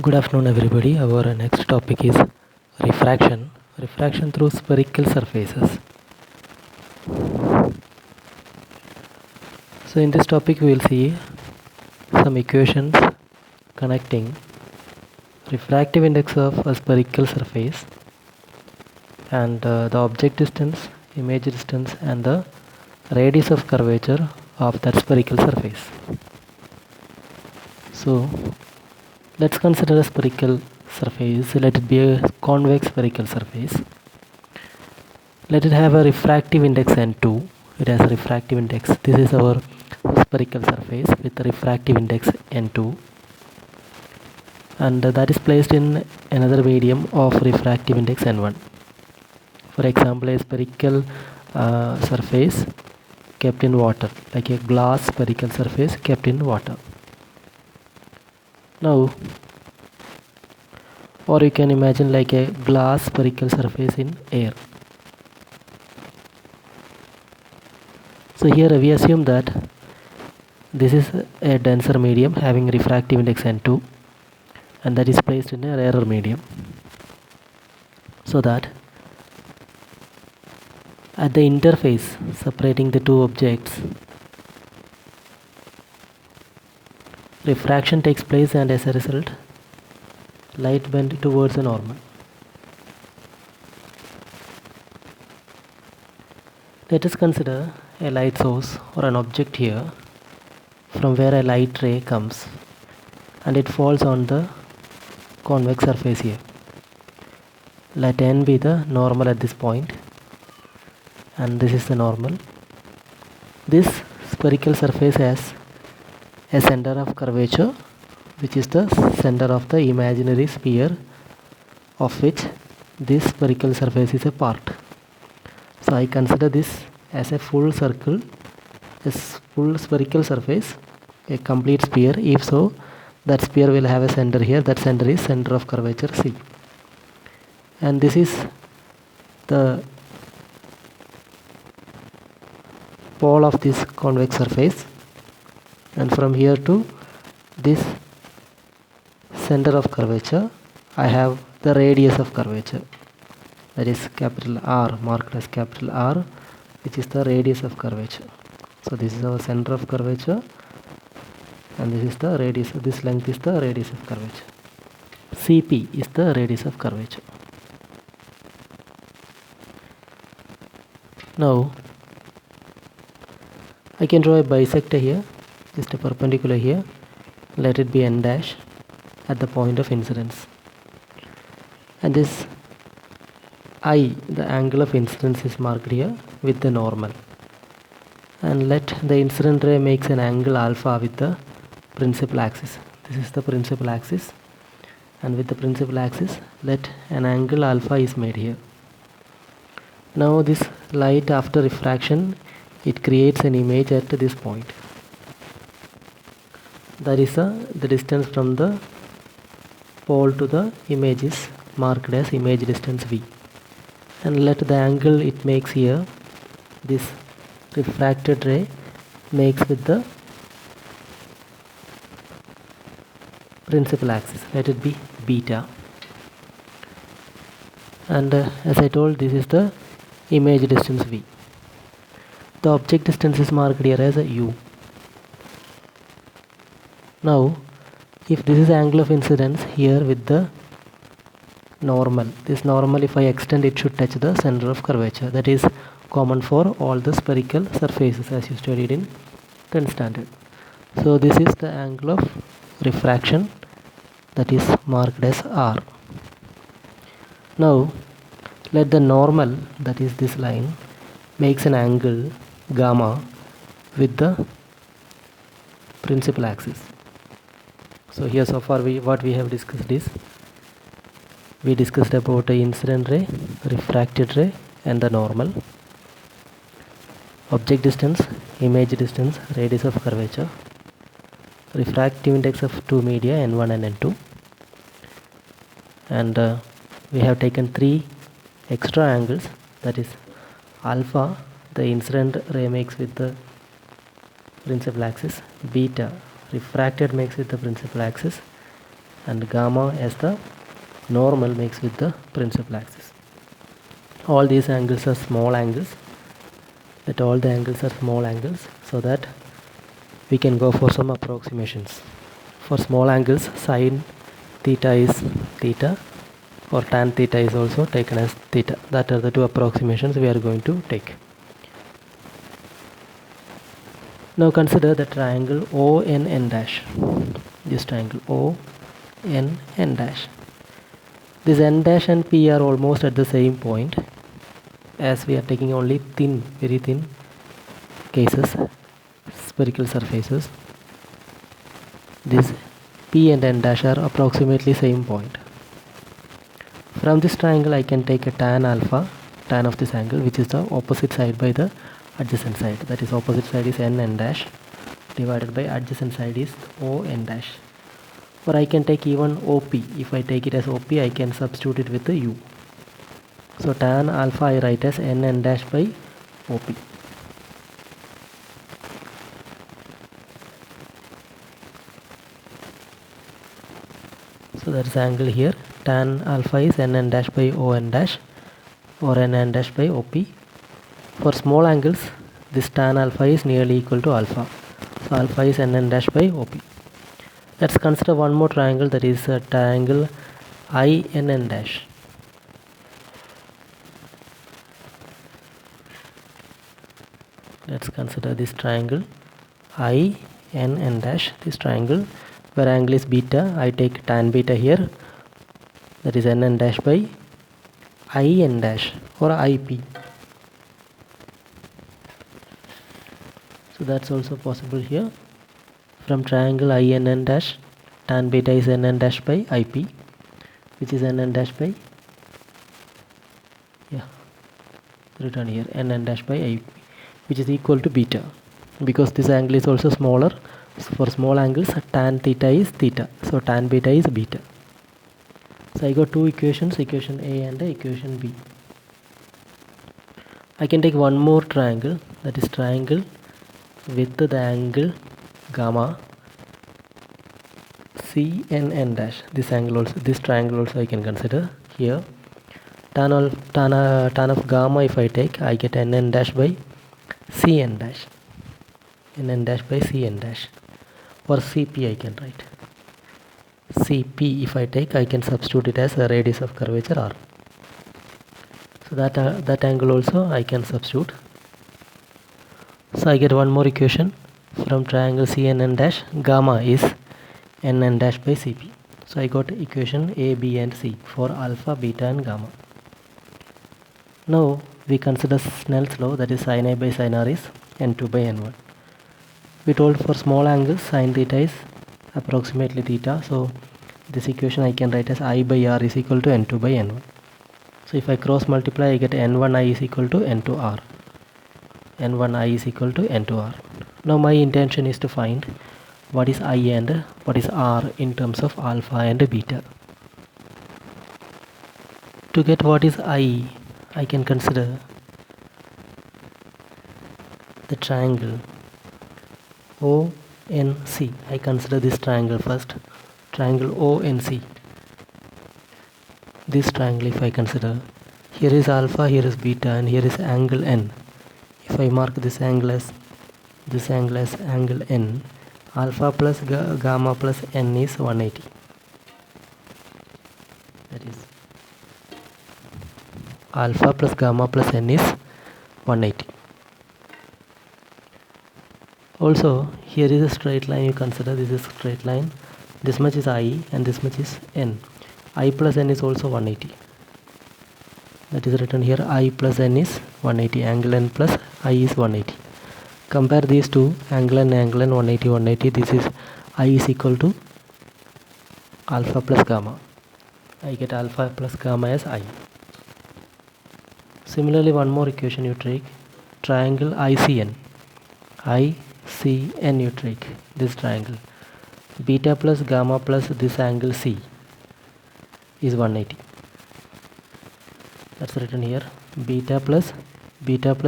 Good afternoon, everybody. Our next topic is refraction. Refraction through spherical surfaces. So, in this topic, we will see some equations connecting refractive index of a spherical surface and the object distance, image distance, and the radius of curvature of that spherical surface. So, let's consider a spherical surface. Let it be a convex spherical surface. Let it have a refractive index n2. It has a refractive index. This is our spherical surface with a refractive index n2, and that is placed in another medium of refractive index n1. For example, a spherical surface kept in water, like a glass spherical surface kept in water. Now, or you can imagine like a glass spherical surface in air. So here we assume that this is a denser medium having refractive index n2, and that is placed in a rarer medium, so that at the interface separating the two objects, refraction takes place, and as a result light bend towards the normal. Let us consider a light source or an object here from where a light ray comes and it falls on the convex surface here. Let n be the normal at this point, and this is the normal. This spherical surface has a center of curvature, which is the center of the imaginary sphere of which this spherical surface is a part. So I consider this as a full circle, a full spherical surface, a complete sphere. If so, that sphere will have a center here. That center is center of curvature C, and this is the pole of this convex surface, and from here to this center of curvature I have the radius of curvature, that is capital R, marked as capital R, which is the radius of curvature. So this is our center of curvature, and this is the radius. This length is the radius of curvature. Cp is the radius of curvature. Now I can draw a bisector here, just a perpendicular here. Let it be n dash at the point of incidence, and this I, the angle of incidence, is marked here with the normal, and let the incident ray makes an angle alpha with the principal axis. This is the principal axis, and with the principal axis let an angle alpha is made here. Now this light, after refraction, it creates an image at this point. That is the distance from the pole to the image is marked as image distance V, and let the angle it makes here, this refracted ray makes with the principal axis, let it be beta, and as I told, this is the image distance V. The object distance is marked here as a u. Now if this is angle of incidence here with the normal, this normal, if I extend, it should touch the center of curvature. That is common for all the spherical surfaces, as you studied in 10th standard. So this is the angle of refraction, that is marked as R. Now let the normal, that is this line, makes an angle gamma with the principal axis. So here so far what we have discussed is, we discussed about the incident ray, refracted ray, and the normal, object distance, image distance, radius of curvature, refractive index of two media n1 and n2, and we have taken three extra angles, that is alpha, the incident ray makes with the principal axis, beta refracted makes with the principal axis, and gamma as the normal mixed with the principal axis. All these angles are small angles, that all the angles are small angles, so that we can go for some approximations. For small angles, sin theta is theta, or tan theta is also taken as theta. That are the two approximations we are going to take. Now consider the triangle ONN dash. This triangle ONN dash. This n dash and p are almost at the same point, as we are taking only thin, very thin cases, spherical surfaces. This p and n dash are approximately same point. From this triangle I can take a tan alpha, tan of this angle, which is the opposite side by the adjacent side. That is, opposite side is n dash divided by adjacent side is ON dash. Or I can take even OP. If I take it as OP, I can substitute it with the U. So tan alpha I write as n dash by OP. So that's the angle here. Tan alpha is n dash by ON dash, or n dash by OP. For small angles, this tan alpha is nearly equal to alpha. So alpha is n dash by OP. Let's consider one more triangle, that is a triangle INN dash. Let's consider this triangle INN dash. This triangle where angle is beta, I take tan beta here, that is n dash by IN dash or IP. So that's also possible here. From triangle INN dash, tan beta is n dash by IP, which is n dash by, written here, n dash by IP, which is equal to beta. Because this angle is also smaller, so for small angles tan theta is theta, so tan beta is beta. So I got two equations, equation A and equation B. I can take one more triangle, that is triangle with the angle gamma CNN dash. This angle also, this triangle also I can consider here. Tan of gamma, if I take, I get n dash by Cn dash, n dash by Cn dash, or Cp I can write. Cp if I take, I can substitute it as a radius of curvature r. So that angle also I can substitute. So I get one more equation from triangle CNN dash. Gamma is n dash by Cp. So I got equation A, B and C for alpha, beta and gamma. Now we consider Snell's law, that is sin A by sin R is n2 by n1. We told for small angles sin theta is approximately theta, so this equation I can write as I by R is equal to n2 by n1. So if I cross multiply, I get n1I is equal to n2R. n1I is equal to n2R. Now my intention is to find what is I and what is R in terms of alpha and beta. To get what is I can consider the triangle ONC. I consider this triangle first. Triangle ONC. This triangle, if I consider, here is alpha, here is beta, and here is angle N. If I mark this angle as angle N, alpha plus gamma plus N is 180. That is, alpha plus gamma plus N is 180. Also, here is a straight line. You consider this is a straight line. This much is I and this much is N. I plus N is also 180. That is written here, I plus N is 180. Angle N plus I is 180. Compare these two, angle N, 180, 180. This is I is equal to alpha plus gamma. I get alpha plus gamma as I. Similarly, one more equation you take, triangle ICN. ICN you take, this triangle. Beta plus gamma plus this angle C is 180. That's written here, beta plus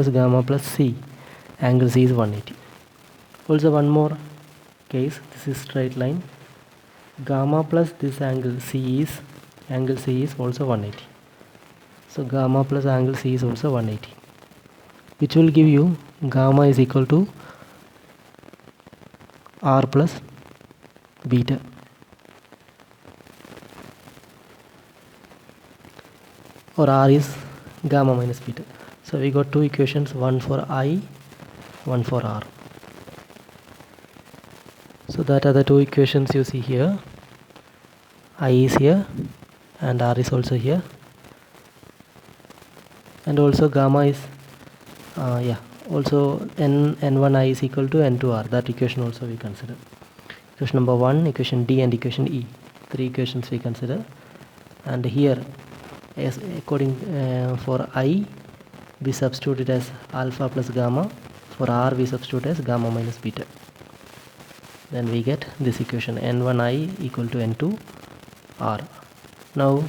gamma plus C, angle C is 180. Also one more case, this is straight line. gamma plus this angle C is also 180. So gamma plus angle C is also 180, which will give you gamma is equal to R plus beta. Or R is gamma minus beta. So we got two equations, one for I, one for R. So that are the two equations you see here. I is here and R is also here, and also gamma is also n1I is equal to n2R. That equation also we consider. Equation number 1, equation D, and equation E. Three equations we consider. And here, as according for I, we substitute it as alpha plus gamma. For R, we substitute as gamma minus beta. Then we get this equation, n1I equal to n2R. Now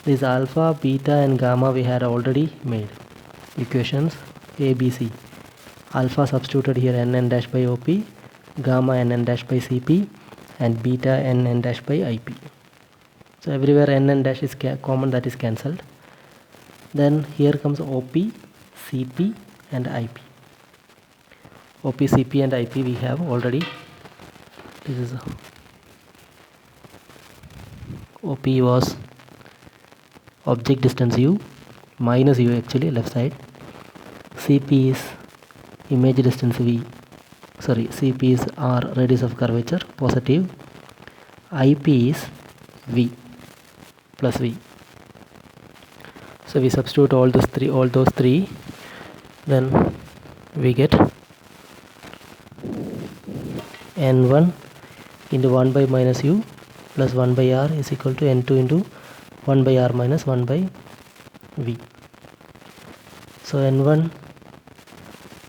this alpha, beta and gamma we had already made. Equations A, B, C. Alpha substituted here nn dash by OP, gamma nn dash by CP, and beta nn dash by IP. So everywhere nn dash is common, that is cancelled. Then here comes OP, CP and IP. OP, CP and IP we have already. This is OP was object distance U, minus U actually, left side. CP is image distance V. CP is R, radius of curvature, positive. IP is V plus V. So we substitute all those three, then we get n1 into 1 by minus U plus 1 by R is equal to n2 into 1 by R minus 1 by V. So n1,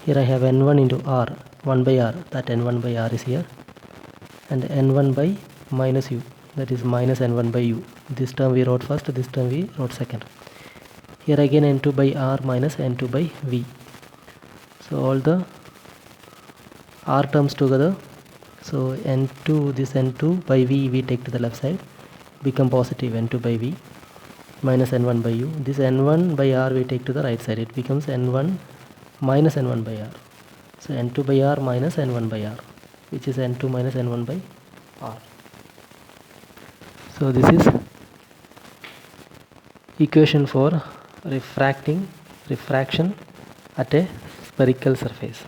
here I have n1 into R, 1 by R, that n1 by R is here, and n1 by minus U, that is minus n1 by U. This term we wrote first, this term we wrote second. Here again n2 by R minus n2 by V. So all the R terms together, so n2, this n2 by V we take to the left side, become positive n2 by V minus n1 by U. This n1 by R we take to the right side, it becomes n1 minus n1 by R. So n2 by R minus n1 by R, which is n2 minus n1 by R. So this is equation for refraction at a spherical surface.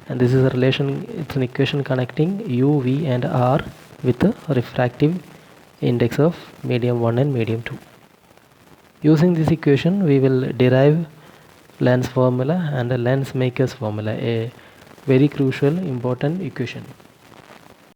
And this is a relation, it's an equation connecting U, V and R with the refractive index of medium 1 and medium 2. Using this equation we will derive lens formula and a lens maker's formula, a very crucial important equation.